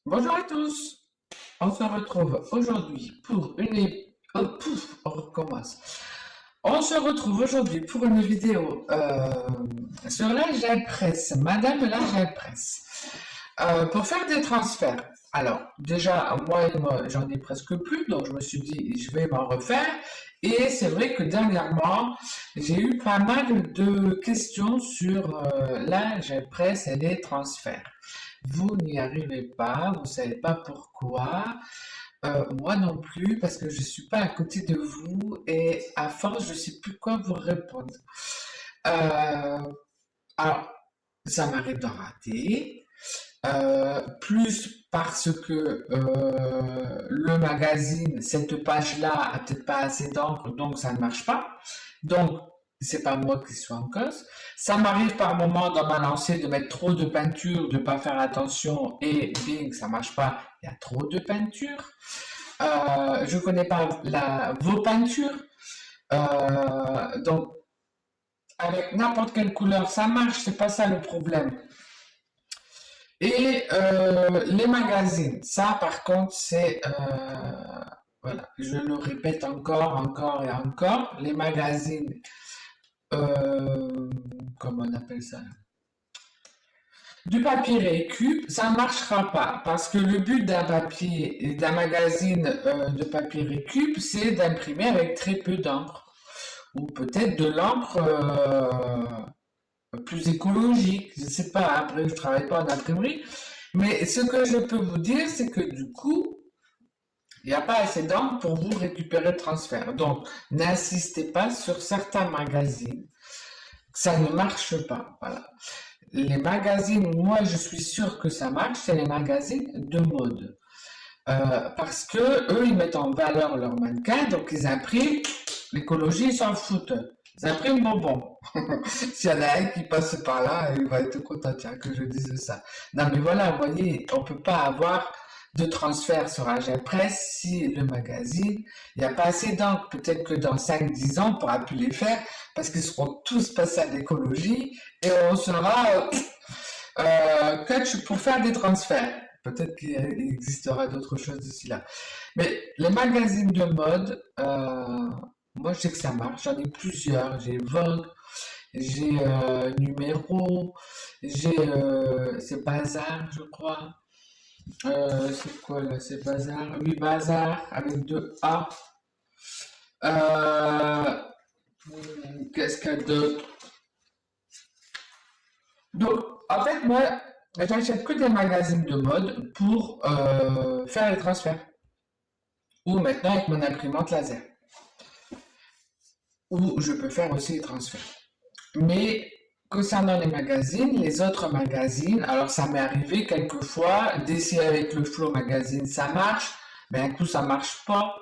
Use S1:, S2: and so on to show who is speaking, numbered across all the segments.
S1: Bonjour à tous, on se retrouve aujourd'hui pour on recommence. On se retrouve aujourd'hui pour une vidéo sur l'AGEPRESS, Madame l'AGEPRESS, pour faire des transferts. Alors, déjà, moi j'en ai presque plus, donc je me suis dit, je vais m'en refaire. Et c'est vrai que dernièrement, j'ai eu pas mal de questions sur l'AGEPRESS et les transferts. Vous n'y arrivez pas, vous savez pas pourquoi. Moi non plus, parce que je suis pas à côté de vous et à force, je sais plus quoi vous répondre. Euh, alors, ça m'arrive d'en rater. Plus parce que le magazine, cette page-là, a peut-être pas assez d'encre, donc ça ne marche pas. Donc, c'est pas moi qui suis en cause. Ça m'arrive par moment dans ma lancée de mettre trop de peinture, de pas faire attention et bing, ça marche pas. Il y a trop de peinture. Je connais pas vos peintures. Donc, avec n'importe quelle couleur, ça marche. C'est pas ça le problème. Et les magazines, ça par contre, voilà, je le répète encore et encore, les magazines, euh, comment on appelle ça? Du papier récup, ça ne marchera pas parce que le but d'un magazine de papier récup, c'est d'imprimer avec très peu d'encre ou peut-être de l'encre plus écologique. Je ne sais pas, après je ne travaille pas en imprimerie, mais ce que je peux vous dire, c'est que du coup, il n'y a pas assez d'encre pour vous récupérer le transfert. Donc, n'insistez pas sur certains magazines. Ça ne marche pas. Voilà. Les magazines, moi je suis sûr que ça marche, c'est les magazines de mode. Parce que eux, ils mettent en valeur leurs mannequins, donc ils impriment, l'écologie, ils s'en foutent. Ils impriment bonbon. S'il y en a un qui passe par là, il va être content tiens, que je dise ça. Non mais voilà, vous voyez, on peut pas avoir de transfert sur AGEPRESS si le magazine, il n'y a pas assez d'encre. Peut-être que dans 5-10 ans, on ne pourra plus les faire parce qu'ils seront tous passés à l'écologie et on sera catch pour faire des transferts. Peut-être qu'il existera d'autres choses d'ici là. Mais les magazines de mode, moi je sais que ça marche. J'en ai plusieurs. J'ai Vogue, j'ai Numéro, j'ai c'est Bazar, je crois. C'est quoi là? C'est Bazar. Oui, Bazar avec deux A. Euh, Qu'est-ce qu'il y a d'autre? Donc, en fait, moi, j'achète que des magazines de mode pour faire les transferts. Ou maintenant avec mon imprimante laser. Où je peux faire aussi les transferts. Mais concernant les magazines, les autres magazines, alors ça m'est arrivé quelquefois d'essayer avec le Flow Magazine, ça marche, mais un coup ça marche pas.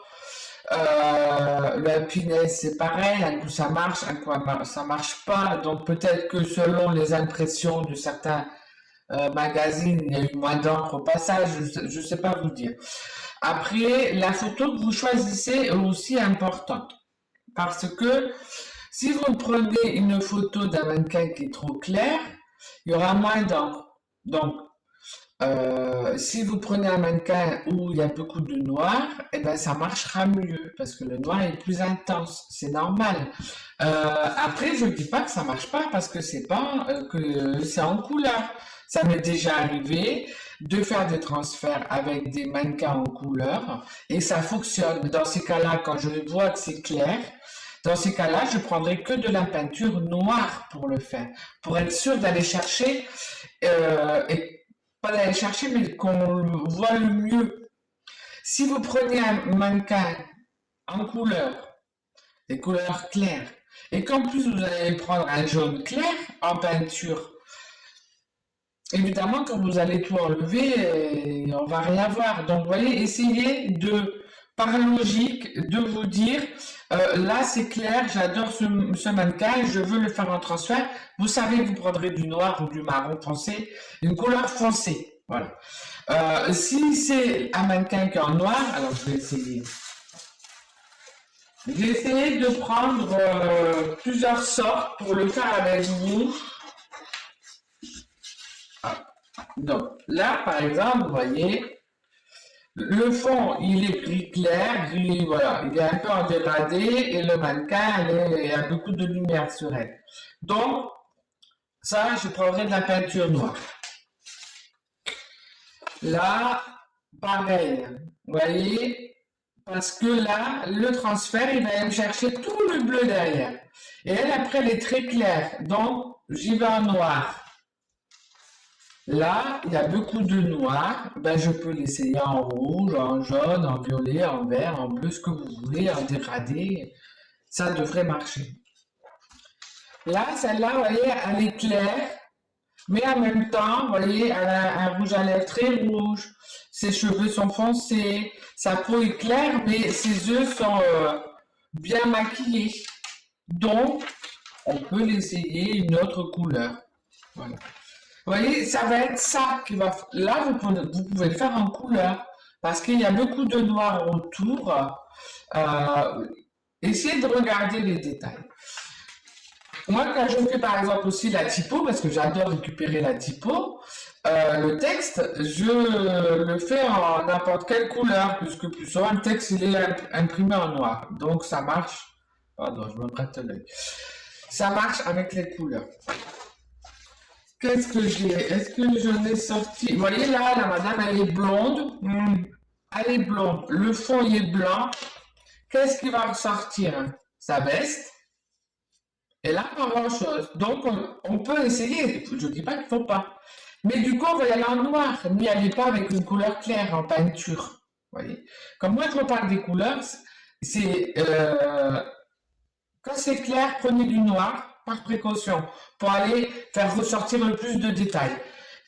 S1: Le Happiness c'est pareil, un coup ça marche, un coup ça marche pas. Donc peut-être que selon les impressions de certains magazines, il y a eu moins d'encre au passage, je sais pas vous dire. Après, la photo que vous choisissez est aussi importante. Parce que si vous prenez une photo d'un mannequin qui est trop clair, il y aura moins d'encre. Donc, si vous prenez un mannequin où il y a beaucoup de noir, eh ben ça marchera mieux parce que le noir est plus intense, c'est normal. Après, je ne dis pas que ça marche pas parce que c'est pas que c'est en couleur. Ça m'est déjà arrivé de faire des transferts avec des mannequins en couleur et ça fonctionne. Dans ces cas-là, quand je vois que c'est clair, dans ces cas-là, je prendrai que de la peinture noire pour le faire, pour être sûr d'aller chercher et pas d'aller chercher, mais qu'on le voit le mieux. Si vous prenez un mannequin en couleur, des couleurs claires, et qu'en plus vous allez prendre un jaune clair en peinture, évidemment quand vous allez tout enlever, on va rien voir. Donc vous voyez, essayez de, par logique, de vous dire, là c'est clair, j'adore ce mannequin, je veux le faire en transfert. Vous savez, vous prendrez du noir ou du marron foncé, une couleur foncée. Voilà. Si c'est un mannequin qui est en noir, alors je vais essayer. J'ai essayé de prendre plusieurs sortes pour le faire avec vous. Ah. Donc là, par exemple, vous voyez, le fond, il est gris clair, gris, voilà, il est un peu en dégradé et le mannequin, il y a beaucoup de lumière sur elle. Donc, ça, je prendrai de la peinture noire. Là, pareil, vous voyez, parce que là, le transfert, il va aller me chercher tout le bleu derrière. Et elle, après, elle est très claire, donc j'y vais en noir. Là, il y a beaucoup de noir, ben, je peux l'essayer en rouge, en jaune, en violet, en vert, en bleu, ce que vous voulez, en dégradé, ça devrait marcher. Là, celle-là, vous voyez, elle est claire, mais en même temps, vous voyez, elle a un rouge à lèvres très rouge, ses cheveux sont foncés, sa peau est claire, mais ses yeux sont bien maquillés. Donc, on peut l'essayer une autre couleur. Voilà. Vous voyez, ça va être ça qui va. Là, vous pouvez le faire en couleur parce qu'il y a beaucoup de noir autour. Euh, Essayez de regarder les détails. Moi, quand je fais par exemple aussi la typo, parce que j'adore récupérer la typo, le texte, je le fais en n'importe quelle couleur, puisque plus souvent le texte il est imprimé en noir. Donc ça marche. Pardon, je me prête l'œil. Ça marche avec les couleurs. Qu'est-ce que j'ai? Est-ce que je l'ai sorti? Vous voyez là, la madame, elle est blonde. Elle est blonde. Le fond, il est blanc. Qu'est-ce qui va ressortir? Sa veste. Et là, pas grand-chose. Donc, on peut essayer. Je ne dis pas qu'il ne faut pas. Mais du coup, on va y aller en noir. N'y allez pas avec une couleur claire en peinture. Vous voyez? Comme moi, je vous parle des couleurs, c'est quand c'est clair, prenez du noir par précaution pour aller faire ressortir le plus de détails.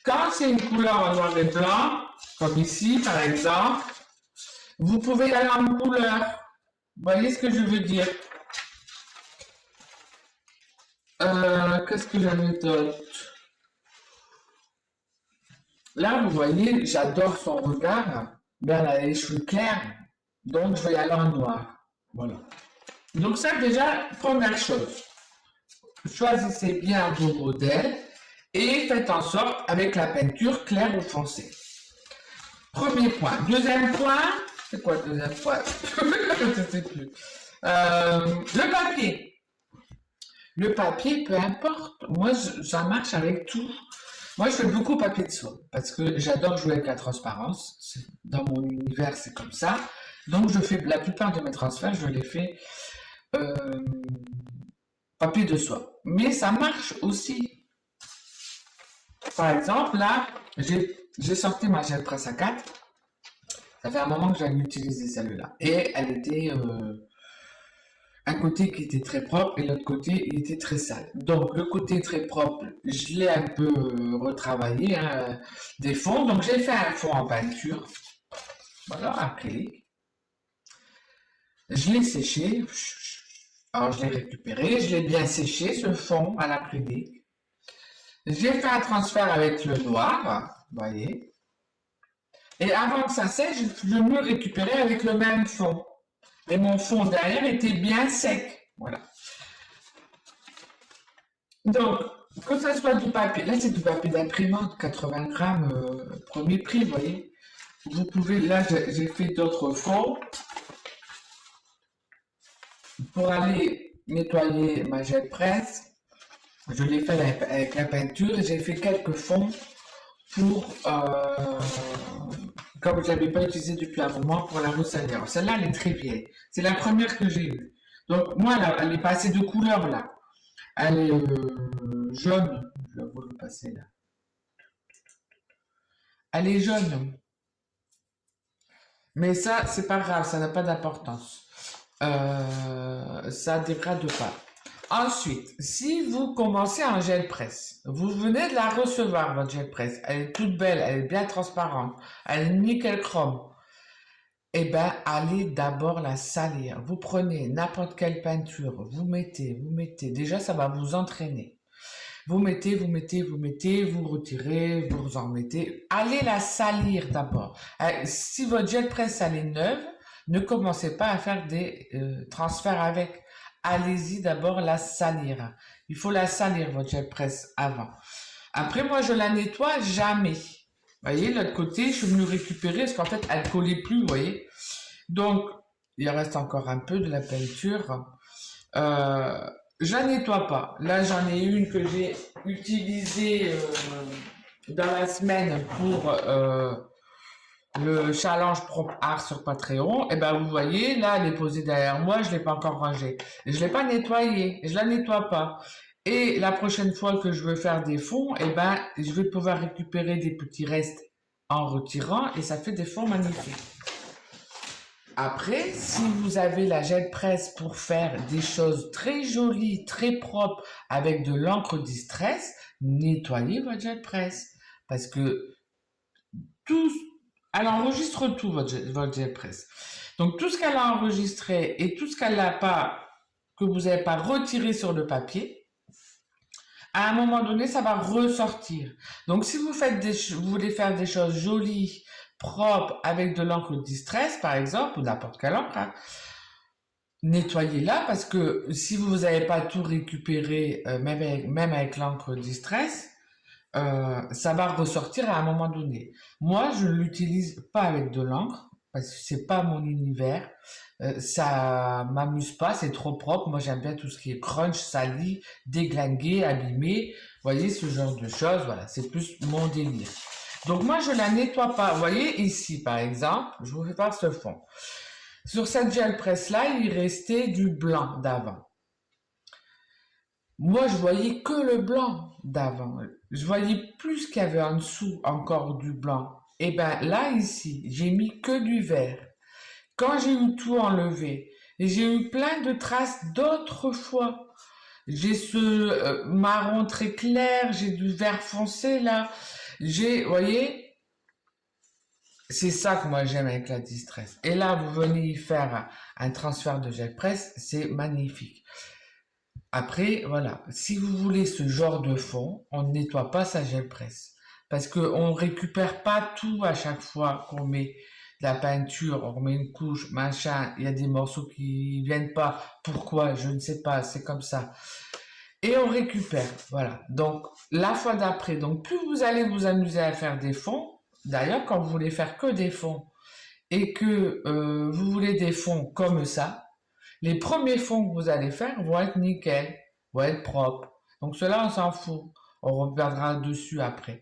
S1: Quand c'est une couleur en noir et blanc, comme ici par exemple, vous pouvez y aller en couleur. Vous voyez ce que je veux dire? Qu'est-ce que j'avais d'autre? Là, vous voyez, j'adore son regard. Ben, elle a les cheveux clairs, donc je vais y aller en noir. Voilà. Donc ça, déjà, première chose. Choisissez bien vos modèles et faites en sorte avec la peinture claire ou foncée. Premier point. Deuxième point, c'est quoi le deuxième point? Je ne sais plus. Le papier. Le papier, peu importe. Moi, ça marche avec tout. Moi, je fais beaucoup papier de soie parce que j'adore jouer avec la transparence. Dans mon univers, c'est comme ça. Donc, je fais la plupart de mes transferts, je les fais euh, papier de soie. Mais ça marche aussi. Par exemple, là, j'ai sorti ma gel presse à 4. Ça fait un moment que j'avais utilisé celle-là. Et elle était un côté qui était très propre et l'autre côté il était très sale. Donc le côté très propre, je l'ai un peu retravaillé, hein, des fonds. Donc j'ai fait un fond en peinture, voilà, acrylique. Je l'ai séché, alors je l'ai récupéré, je l'ai bien séché ce fond à l'acrylique. J'ai fait un transfert avec le noir, vous voyez. Et avant que ça sèche, je me récupérais avec le même fond. Et mon fond derrière était bien sec. Voilà. Donc, que ce soit du papier, là c'est du papier d'imprimante, 80 grammes, premier prix, vous voyez. Vous pouvez, là j'ai fait d'autres fonds pour aller nettoyer ma gel presse. Je l'ai fait avec la peinture et j'ai fait quelques fonds pour, comme je l'avais pas utilisé depuis un moment, pour la ressalière. Celle-là, elle est très vieille. C'est la première que j'ai eue. Donc, moi, elle est passée de couleur là. Elle est jaune. Je vais vous le passer là. Elle est jaune. Mais ça, c'est pas grave, ça n'a pas d'importance. Ça dégrade pas. Ensuite, si vous commencez en gel presse, vous venez de la recevoir, votre gel presse, elle est toute belle, elle est bien transparente, elle est nickel chrome. Eh bien, allez d'abord la salir. Vous prenez n'importe quelle peinture, vous mettez, déjà ça va vous entraîner. Vous mettez, vous retirez, vous en mettez. Allez la salir d'abord. Si votre gel presse elle est neuve, ne commencez pas à faire des transferts avec. Allez-y d'abord la salir. Il faut la salir votre gel presse avant. Après, moi, je la nettoie jamais. Vous voyez, l'autre côté, je suis venue récupérer parce qu'en fait, elle ne collait plus, vous voyez. Donc, il reste encore un peu de la peinture. Euh, je la nettoie pas. Là, j'en ai une que j'ai utilisée dans la semaine pour le challenge Propre Art sur Patreon. Et ben, vous voyez, là, elle est posée derrière moi. Je l'ai pas encore rangée. Je l'ai pas nettoyée. Je la nettoie pas. Et la prochaine fois que je veux faire des fonds, eh ben, je vais pouvoir récupérer des petits restes en retirant et ça fait des fonds magnifiques. Après, si vous avez la gel presse pour faire des choses très jolies, très propres avec de l'encre distress, nettoyez votre gel presse. Parce que tout, elle enregistre tout, votre gel presse. Donc tout ce qu'elle a enregistré et tout ce qu'elle n'a pas, que vous n'avez pas retiré sur le papier, à un moment donné, ça va ressortir. Donc, si vous voulez faire des choses jolies, propres, avec de l'encre distress, par exemple, ou n'importe quelle encre, hein, nettoyez-la parce que si vous n'avez pas tout récupéré, même avec l'encre distress, ça va ressortir à un moment donné. Moi, je ne l'utilise pas avec de l'encre parce que c'est pas mon univers. Ça m'amuse pas, c'est trop propre. Moi, j'aime bien tout ce qui est crunch, sali, déglingué, abîmé. Vous voyez, ce genre de choses, voilà, c'est plus mon délire. Donc moi, je la nettoie pas. Vous voyez ici, par exemple, je vous fais voir ce fond. Sur cette gel presse là, il restait du blanc d'avant. Moi, je voyais que le blanc d'avant. Je voyais plus qu'il y avait en dessous encore du blanc. Et ben là, ici, j'ai mis que du vert. Quand j'ai eu tout enlevé, j'ai eu plein de traces d'autres fois. J'ai ce marron très clair, j'ai du vert foncé là. Vous voyez, c'est ça que moi j'aime avec la distress. Et là, vous venez y faire un transfert de gel presse, c'est magnifique. Après, voilà, si vous voulez ce genre de fond, on ne nettoie pas sa gel presse. Parce qu'on ne récupère pas tout à chaque fois qu'on met de la peinture, on remet une couche, machin, il y a des morceaux qui viennent pas. Pourquoi? Je ne sais pas, c'est comme ça. Et on récupère, voilà. Donc, la fois d'après, donc plus vous allez vous amuser à faire des fonds, d'ailleurs, quand vous voulez faire que des fonds et que vous voulez des fonds comme ça, les premiers fonds que vous allez faire vont être nickel, vont être propres. Donc cela, on s'en fout. On reviendra dessus après.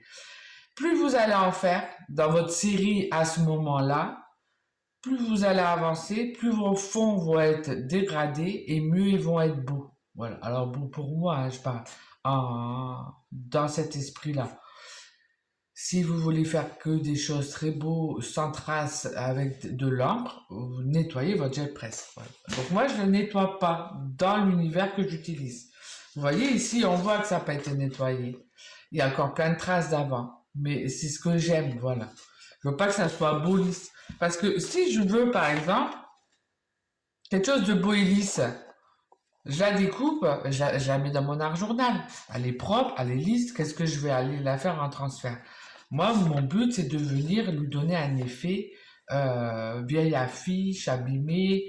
S1: Plus vous allez en faire dans votre série à ce moment-là, plus vous allez avancer, plus vos fonds vont être dégradés et mieux ils vont être beaux. Voilà. Alors bon, pour moi, hein, je parle dans cet esprit-là. Si vous voulez faire que des choses très beaux, sans traces, avec de l'encre, vous nettoyez votre gel presse. Voilà. Donc moi, je ne le nettoie pas dans l'univers que j'utilise. Vous voyez ici, on voit que ça n'a pas été nettoyé. Il y a encore plein de traces d'avant. Mais c'est ce que j'aime, voilà. Je veux pas que ça soit beau lisse. Parce que si je veux, par exemple, quelque chose de beau et lisse, je la découpe, je la mets dans mon art journal. Elle est propre, elle est lisse. Qu'est-ce que je vais aller la faire en transfert? Moi, mon but, c'est de venir lui donner un effet vieille affiche, abîmée,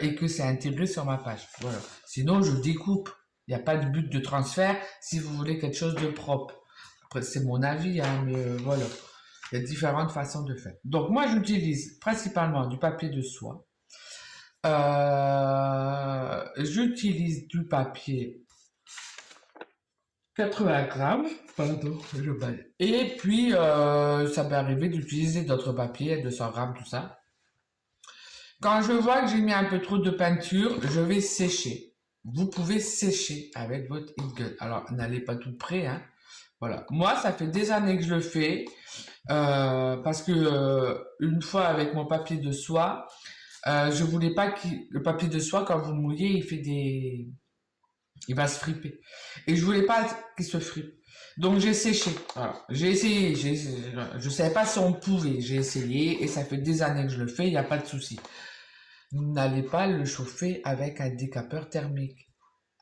S1: et que c'est intégré sur ma page. Voilà. Sinon, je découpe. Il n'y a pas de but de transfert si vous voulez quelque chose de propre. Après, c'est mon avis, hein, mais voilà. Il y a différentes façons de faire. Donc, moi, j'utilise principalement du papier de soie. J'utilise du papier 80 grammes, pardon, je baille. Et puis, ça m'est arrivé d'utiliser d'autres papiers, 200 grammes, tout ça. Quand je vois que j'ai mis un peu trop de peinture, je vais sécher. Vous pouvez sécher avec votre heat gun. Alors, n'allez pas tout près, hein. Voilà. Moi, ça fait des années que je le fais, parce que une fois avec mon papier de soie, je voulais pas que le papier de soie, quand vous le mouillez, il va se friper. Et je voulais pas qu'il se fripe. Donc j'ai séché. Voilà. J'ai essayé. Je savais pas si on pouvait. J'ai essayé et ça fait des années que je le fais. Il n'y a pas de souci. N'allez pas le chauffer avec un décapeur thermique,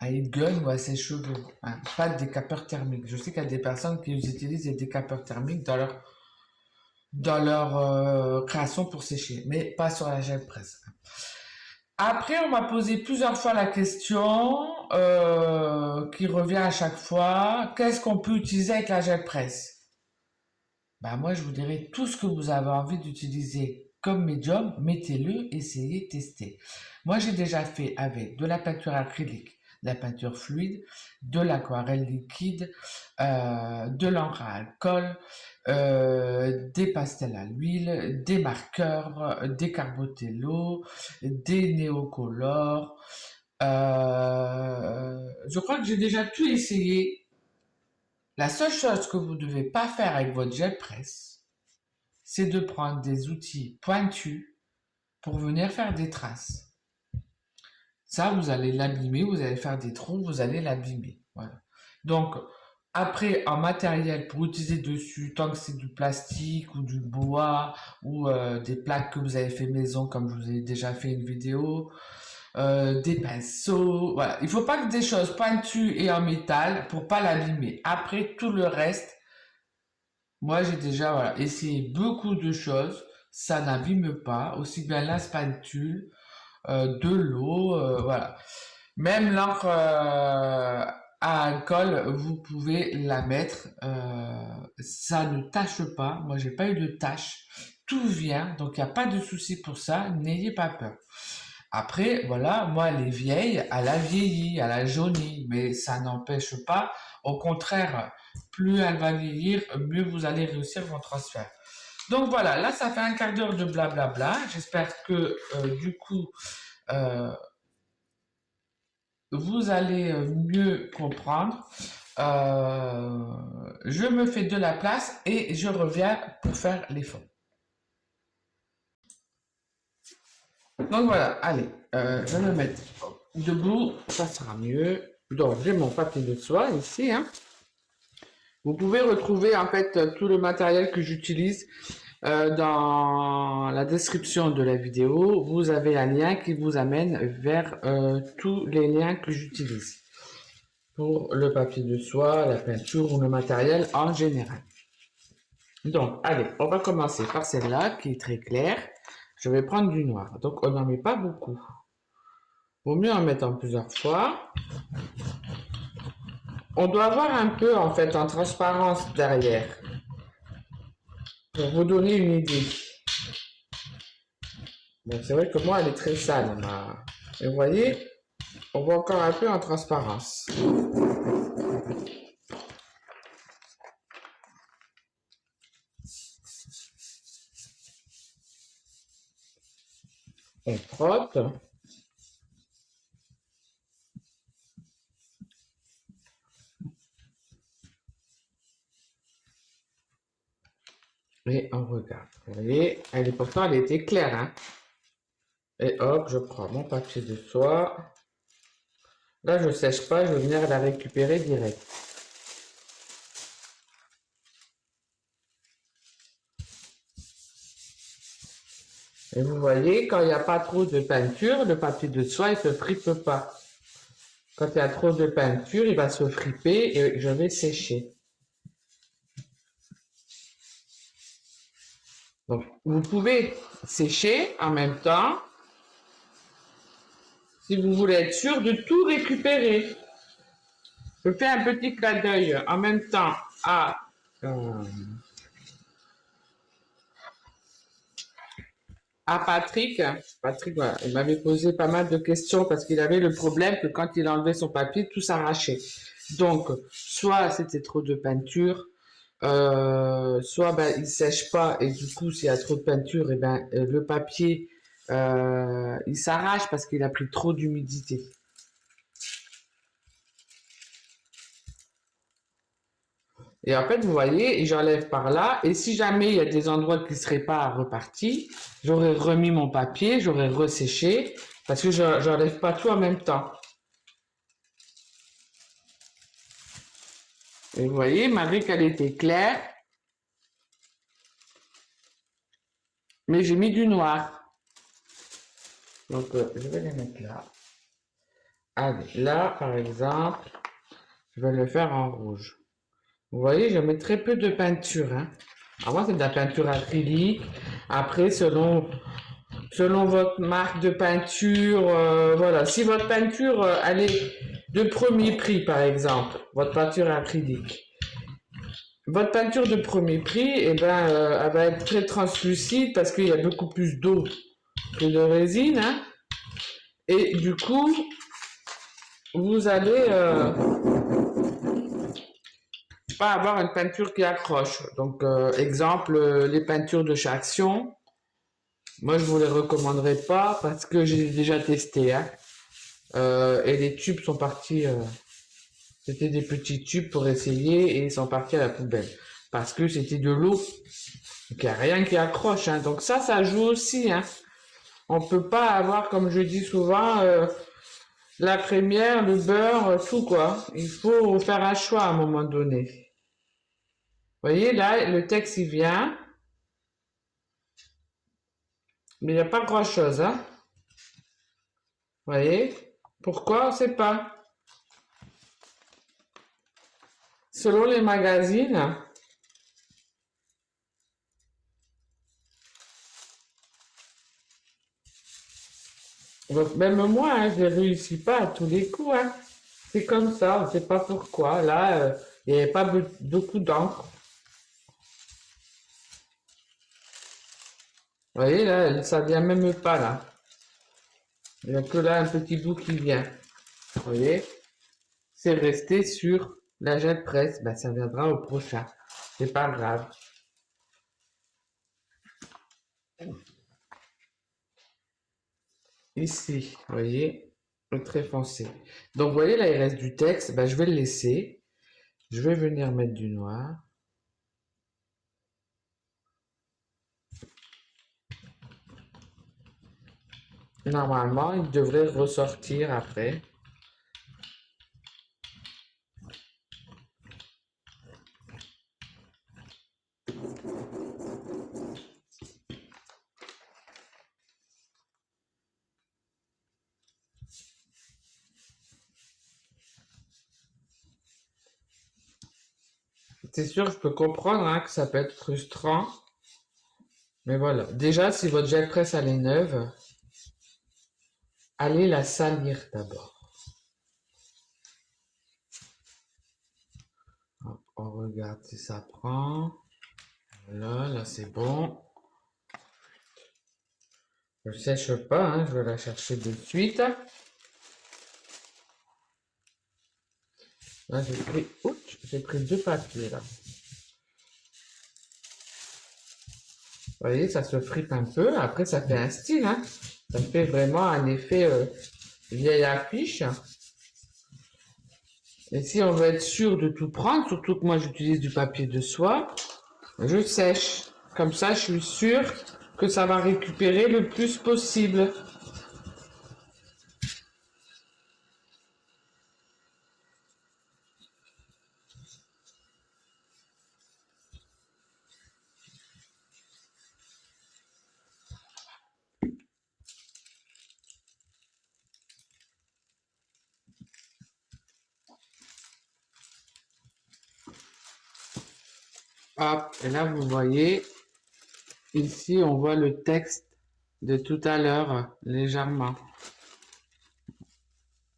S1: un heat gun ou un sèche-cheveux. Hein. Pas de décapeur thermique. Je sais qu'il y a des personnes qui utilisent des décapeurs thermiques dans leur création pour sécher, mais pas sur la gel presse. Après, on m'a posé plusieurs fois la question qui revient à chaque fois. Qu'est-ce qu'on peut utiliser avec la gel presse? Bah moi, je vous dirais tout ce que vous avez envie d'utiliser comme médium, mettez-le, essayez, testez. Moi, j'ai déjà fait avec de la peinture acrylique, de la peinture fluide, de l'aquarelle liquide, de l'encre à alcool, des pastels à l'huile, des marqueurs, des carbotello, des néocolores. Je crois que j'ai déjà tout essayé. La seule chose que vous ne devez pas faire avec votre gel presse, c'est de prendre des outils pointus pour venir faire des traces. Ça, vous allez l'abîmer, vous allez faire des trous, vous allez l'abîmer. Voilà. Donc, après, en matériel pour utiliser dessus, tant que c'est du plastique ou du bois ou des plaques que vous avez fait maison, comme je vous ai déjà fait une vidéo, des pinceaux, voilà. Il faut pas que des choses pointues et en métal pour pas l'abîmer. Après, tout le reste, moi, j'ai déjà voilà, essayé beaucoup de choses. Ça n'abîme pas, aussi bien la spatule, de l'eau, voilà. Même l'encre à alcool, vous pouvez la mettre. Ça ne tâche pas. Moi, j'ai pas eu de tâche. Tout vient, donc il n'y a pas de souci pour ça. N'ayez pas peur. Après, voilà, moi, elle est vieille, elle a vieilli, elle a jauni, mais ça n'empêche pas. Au contraire, plus elle va vieillir, mieux vous allez réussir votre transfert. Donc voilà, là, ça fait un quart d'heure de blablabla. J'espère que du coup, euh, vous allez mieux comprendre. Je me fais de la place et je reviens pour faire les fonds. Donc voilà, allez, je vais me mettre debout, ça sera mieux. Donc j'ai mon papier de soie ici, hein. Vous pouvez retrouver en fait tout le matériel que j'utilise dans la description de la vidéo. Vous avez un lien qui vous amène vers tous les liens que j'utilise pour le papier de soie, la peinture ou le matériel en général. Donc allez, on va commencer par celle-là qui est très claire. Je vais prendre du noir, donc on n'en met pas beaucoup. Vaut mieux en mettre en plusieurs fois. On doit voir un peu en fait en transparence derrière pour vous donner une idée. Bon, c'est vrai que moi elle est très sale, et vous voyez, on voit encore un peu en transparence. On frotte. Et on regarde. Vous voyez, pourtant elle était claire, hein. Et hop, je prends mon papier de soie. Là, je sèche pas, je vais venir la récupérer direct. Et vous voyez, quand il n'y a pas trop de peinture, le papier de soie, il se fripe pas. Quand il y a trop de peinture, il va se friper et je vais sécher. Donc, vous pouvez sécher en même temps si vous voulez être sûr de tout récupérer. Je fais un petit clin d'œil en même temps à Patrick. Patrick, voilà, il m'avait posé pas mal de questions parce qu'il avait le problème que quand il enlevait son papier, tout s'arrachait. Donc, soit c'était trop de peinture, soit ben, il sèche pas et du coup, s'il y a trop de peinture, et ben, le papier, il s'arrache parce qu'il a pris trop d'humidité. Et en fait, vous voyez, j'enlève par là. Et si jamais il y a des endroits qui ne seraient pas repartis, j'aurais remis mon papier, j'aurais resséché, parce que je n'enlève pas tout en même temps. Et vous voyez, malgré qu'elle était claire, mais j'ai mis du noir. Donc, je vais les mettre là. Allez, là, par exemple, je vais le faire en rouge. Vous voyez, je mets très peu de peinture, hein. Alors moi, c'est de la peinture acrylique. Après, selon selon votre marque de peinture, voilà. Si votre peinture, elle est de premier prix, par exemple, votre peinture acrylique, votre peinture de premier prix, eh ben, elle va être très translucide parce qu'il y a beaucoup plus d'eau que de résine, hein. Et du coup, vous allez pas avoir une peinture qui accroche. Donc, exemple, les peintures de chez Action, moi je vous les recommanderais pas parce que j'ai déjà testé, hein. Et les tubes sont partis, c'était des petits tubes pour essayer et ils sont partis à la poubelle parce que c'était de l'eau. Donc il n'y a rien qui accroche, hein. Donc ça joue aussi, hein. On peut pas avoir, comme je dis souvent, la crémière, le beurre, tout quoi. Il faut faire un choix à un moment donné. Vous voyez, là, le texte, il vient, mais il n'y a pas grand-chose, hein. Vous voyez? Pourquoi? On ne sait pas. Selon les magazines, donc même moi, hein, je ne réussis pas à tous les coups, hein. C'est comme ça, on ne sait pas pourquoi. Là, il n'y avait pas beaucoup d'encre. Vous voyez, là, ça vient même pas, là. Il n'y a que là un petit bout qui vient. Vous voyez? C'est resté sur la jet presse. Ben, ça viendra au prochain. C'est pas grave. Ici, vous voyez, le trait foncé. Donc, vous voyez, là, il reste du texte. Ben, je vais le laisser. Je vais venir mettre du noir. Normalement, il devrait ressortir après. C'est sûr, je peux comprendre hein, que ça peut être frustrant. Mais voilà. Déjà, si votre gel presse elle est neuve, allez la salir d'abord. On regarde si ça prend. Voilà, là c'est bon. Je ne sèche pas, hein, je vais la chercher de suite. Là j'ai pris deux papiers là. Vous voyez, ça se frite un peu. Après, ça fait un style, hein. Ça fait vraiment un effet vieille affiche. Et si on veut être sûr de tout prendre, surtout que moi j'utilise du papier de soie, je sèche. Comme ça, je suis sûr que ça va récupérer le plus possible. Hop, et là vous voyez, ici on voit le texte de tout à l'heure, légèrement.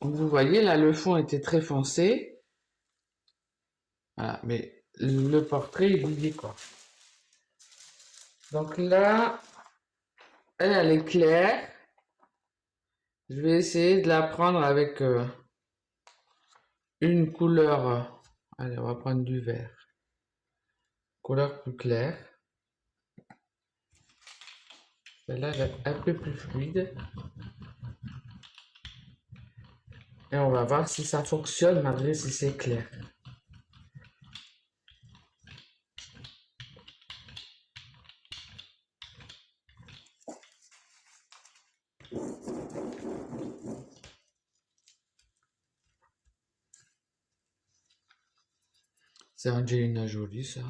S1: Vous voyez, là le fond était très foncé. Voilà, mais le portrait, il vous dit quoi. Donc là, elle est claire. Je vais essayer de la prendre avec une couleur. Allez, on va prendre du vert. Couleur plus claire. Celle-là, elle est un peu plus fluide. Et on va voir si ça fonctionne malgré si c'est clair. C'est Angelina Jolie, ça.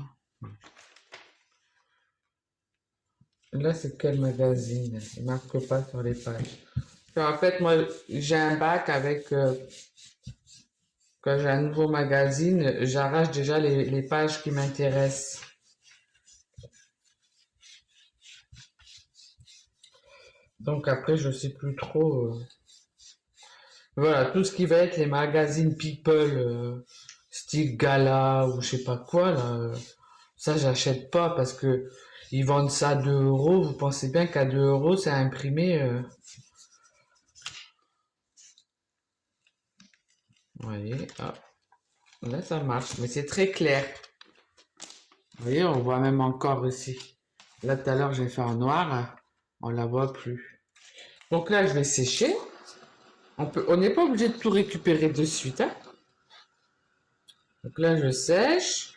S1: Là, c'est quel magazine? Il marque pas sur les pages. En fait, moi, j'ai un bac avec... quand j'ai un nouveau magazine, j'arrache déjà les pages qui m'intéressent. Donc après, je sais plus trop. Voilà, tout ce qui va être les magazines People, style Gala ou je sais pas quoi, là, ça j'achète pas parce que ils vendent ça à 2 euros. Vous pensez bien qu'à 2 euros, c'est imprimé. Vous voyez, ah, là ça marche, mais c'est très clair. Vous voyez, on voit même encore ici. Là tout à l'heure j'ai fait en noir, hein, on la voit plus. Donc là je vais sécher. On n'est pas obligé de tout récupérer de suite, hein. Donc là je sèche.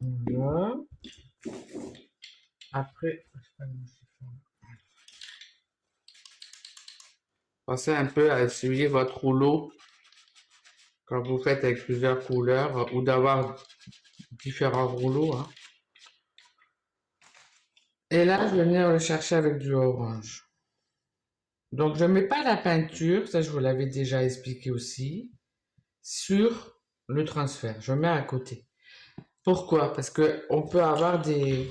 S1: Voilà. Après, pensez un peu à essuyer votre rouleau quand vous faites avec plusieurs couleurs ou d'avoir différents rouleaux, hein. Et là, je vais venir le chercher avec du orange. Donc, je ne mets pas la peinture, ça je vous l'avais déjà expliqué aussi, sur le transfert. Je mets à côté. Pourquoi? Parce que on peut avoir des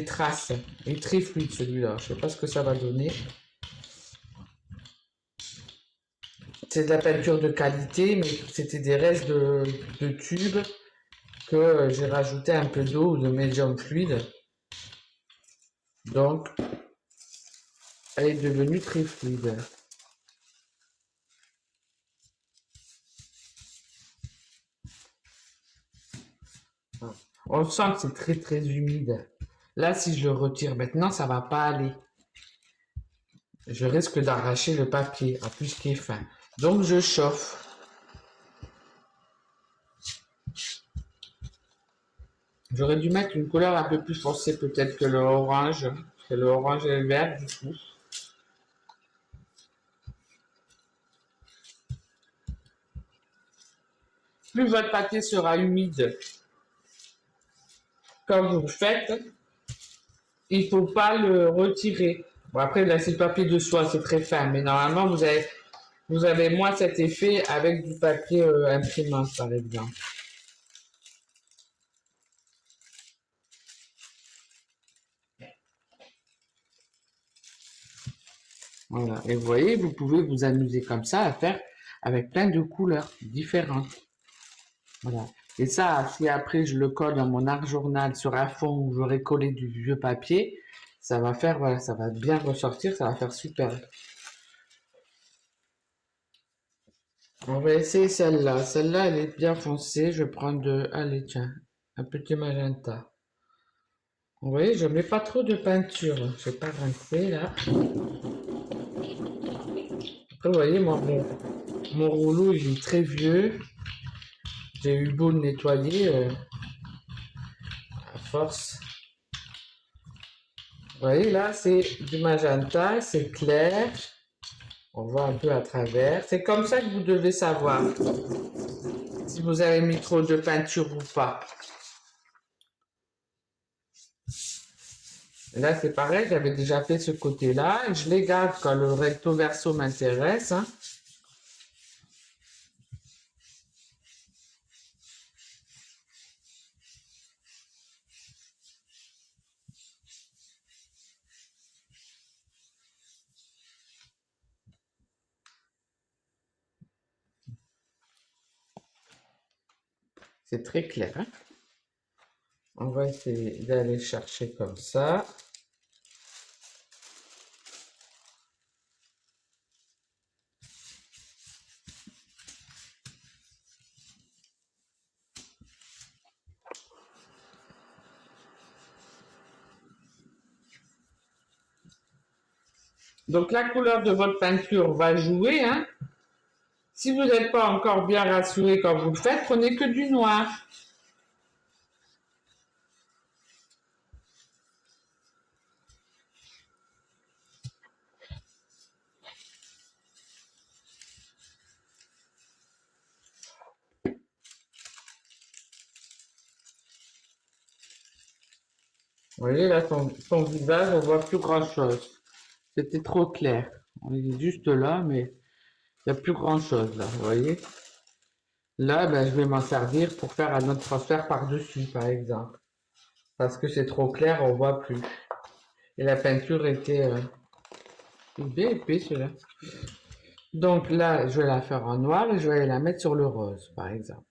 S1: traces. Il est très fluide celui-là. Je ne sais pas ce que ça va donner. C'est de la peinture de qualité, mais c'était des restes de tubes que j'ai rajouté un peu d'eau ou de médium fluide. Donc, elle est devenue très fluide. On sent que c'est très très humide. Là, si je le retire maintenant, ça va pas aller. Je risque d'arracher le papier, en plus qui est fin. Donc, je chauffe. J'aurais dû mettre une couleur un peu plus foncée peut-être que le orange. Parce que le orange et le vert, du coup. Plus votre papier sera humide quand vous le faites, il faut pas le retirer. Bon, après, là, c'est le papier de soie, c'est très fin. Mais normalement, vous avez moins cet effet avec du papier imprimante, par exemple. Voilà. Et vous voyez, vous pouvez vous amuser comme ça à faire avec plein de couleurs différentes. Voilà. Et ça, si après je le colle dans mon art journal sur un fond où j'aurais collé du vieux papier, ça va faire, voilà, ça va bien ressortir, ça va faire super. On va essayer celle-là. Celle-là, elle est bien foncée. Je prends allez, tiens, un petit magenta. Vous voyez, je mets pas trop de peinture. Je vais pas rincer là. Après, vous voyez, mon rouleau, il est très vieux. J'ai eu beau le nettoyer à force. Vous voyez, là, c'est du magenta, c'est clair. On voit un peu à travers. C'est comme ça que vous devez savoir si vous avez mis trop de peinture ou pas. Là, c'est pareil, j'avais déjà fait ce côté-là. Je les garde quand le recto verso m'intéresse, hein. C'est très clair, hein. On va essayer d'aller chercher comme ça. Donc la couleur de votre peinture va jouer, hein. Si vous n'êtes pas encore bien rassuré quand vous le faites, prenez que du noir. voyez là, son visage, on voit plus grand-chose. C'était trop clair. On est juste là, mais il n'y a plus grand-chose là, vous voyez. Là, ben, je vais m'en servir pour faire un autre transfert par-dessus, par exemple. Parce que c'est trop clair, on voit plus. Et la peinture était bien épais, celui-là. Donc là, je vais la faire en noir et je vais la mettre sur le rose, par exemple.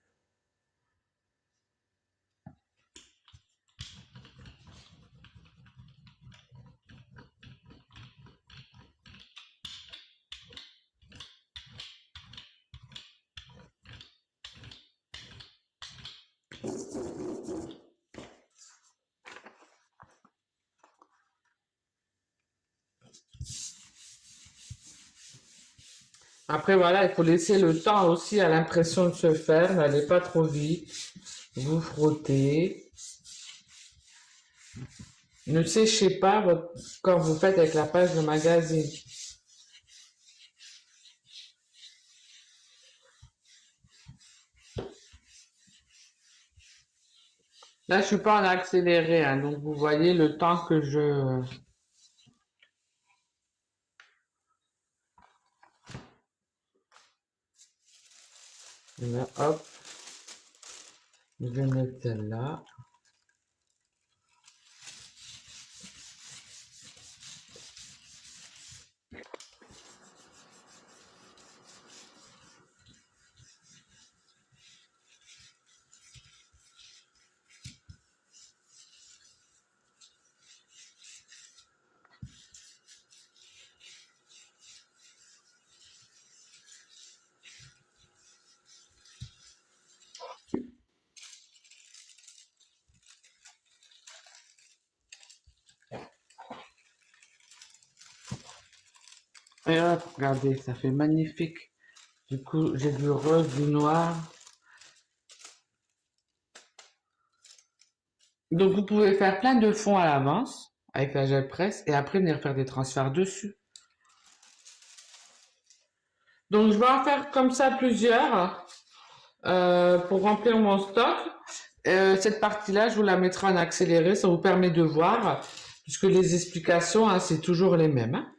S1: Après, voilà, il faut laisser le temps aussi à l'impression de se faire. N'allez pas trop vite. Vous frottez. Ne séchez pas quand vous faites avec la page de magazine. Là, je suis pas en accéléré, hein, donc vous voyez le temps que je... Là, hop, je vais mettre celle-là. Et hop, regardez, ça fait magnifique. Du coup, j'ai du rose, du noir. Donc, vous pouvez faire plein de fonds à l'avance avec la gel presse et après venir faire des transferts dessus. Donc, je vais en faire comme ça plusieurs pour remplir mon stock. Cette partie-là, je vous la mettrai en accéléré, ça vous permet de voir, puisque les explications, hein, c'est toujours les mêmes, hein.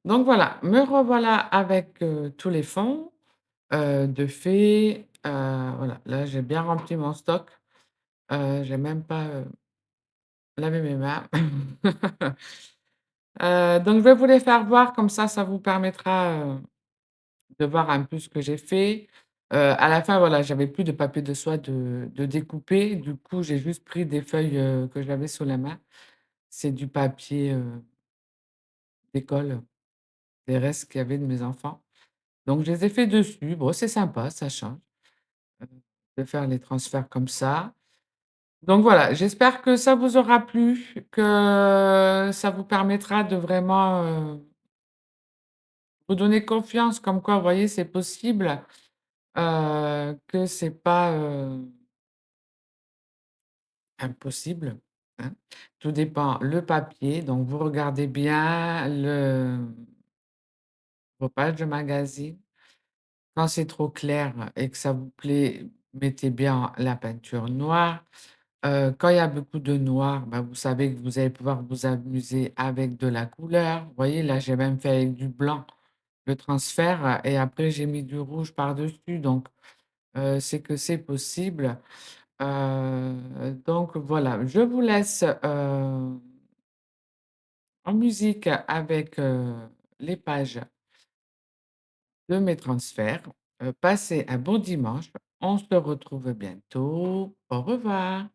S1: Donc voilà, me revoilà avec, tous les fonds, de fait, voilà, là, j'ai bien rempli mon stock, j'ai même pas, lavé mes mains. Donc je vais vous les faire voir comme ça vous permettra, de voir un peu ce que j'ai fait. À la fin, voilà, j'avais plus de papier de soie de découper. Du coup, j'ai juste pris des feuilles, que j'avais sous la main. C'est du papier, d'école, des restes qu'il y avait de mes enfants. Donc je les ai fait dessus. Bon, c'est sympa, ça change, heu, de faire les transferts comme ça. Donc voilà, j'espère que ça vous aura plu, que ça vous permettra de vraiment, vous donner confiance comme quoi, vous voyez, c'est possible, que c'est pas, impossible, hein. Tout dépend le papier, donc vous regardez bien vos pages de magazine. Quand c'est trop clair et que ça vous plaît, mettez bien la peinture noire. Quand il y a beaucoup de noir, bah, vous savez que vous allez pouvoir vous amuser avec de la couleur. Vous voyez, là, j'ai même fait avec du blanc le transfert et après j'ai mis du rouge par-dessus, donc c'est que c'est possible. Donc voilà, je vous laisse, en musique avec, les pages de mes transferts. Passez un bon dimanche. On se retrouve bientôt. Au revoir.